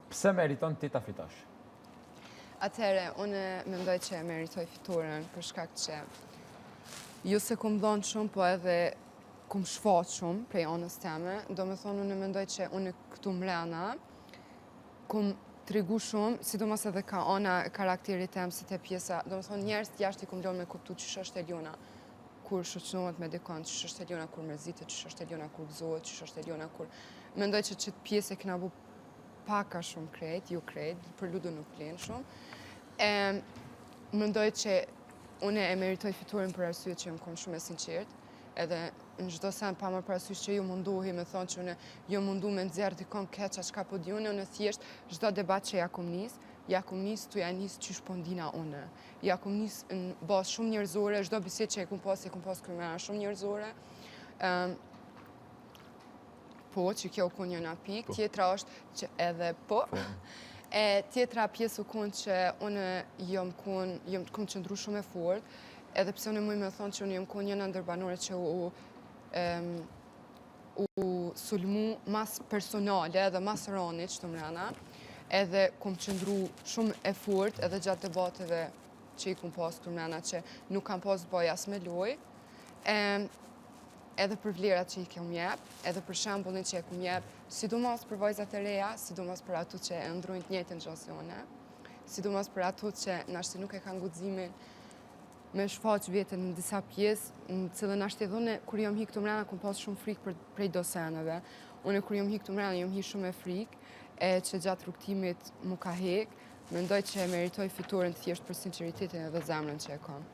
Pse meriton ti ta fitosh? Atëhere, unë mendoj që meritoj fituren për shkak që ju se kum dhonë shumë, po edhe kum shfaq shumë prej anës teme. Do me thonë, unë mendoj që unë këtu mrena kum tregu shumë, sidomos edhe ka ana karakterit tem, si te pjesa. Do me thonë, njerës jashtë i kum ljonë me kuptu që është Eliona kur shoqënohet me dikon, që është Eliona kur mërzitet, që është Eliona kur gëzohet, që është Eliona kur... Mendoj që qëtë pjesë e kena bu paka shumë krejt, ju krejt, për ludo nuk plenë shumë. Mendoj që une e meritoj fiturin për arsye që jam shumë e sinqert, edhe në çdo sen pa më parasysh që ju munduhi me thonë që une ju mundu me nxjerr dikon keqa çka po di une thjesht çdo debat që ja kum nis tu ja nis qysh po ndina une. Ja kum nis në bazë shumë njerëzore, çdo bisedë që e kum pas krymera shumë njerëzore. Po, që kjo kun njëna pikë, tjetra është që edhe po. E tjetra pjesë u kun që unë jom kum qëndru shumë e fort, edhe pse unë muj me thonë që unë jom kun njëna ndërbanore që u sulmu mas personale edhe mas ranit që të mrena, edhe kum qëndru shumë e fort edhe gjatë debateve që i kum pas të mrena që nuk kam pas bëj as me loj, edhe për vlerat që i kem jep, edhe për shembullin që e kum jep, sidomos për vajzat e reja, sidomos për ato që e ndrojnë të njëjtën gjasjone, sidomos për ato që nashti nuk e kanë guximin me shfaq veten në disa pjesë, në cilën nashti edhe unë kur jam hi këtu mrena kum pas shumë frikë prej doseneve. Unë kur jam hi këtu mrena jam hi shumë e frikë, e që gjatë rrugtimit mu ka hek, mendoj që e meritoj fiturin thjesht për sinqeritetin edhe zemrën që e kam.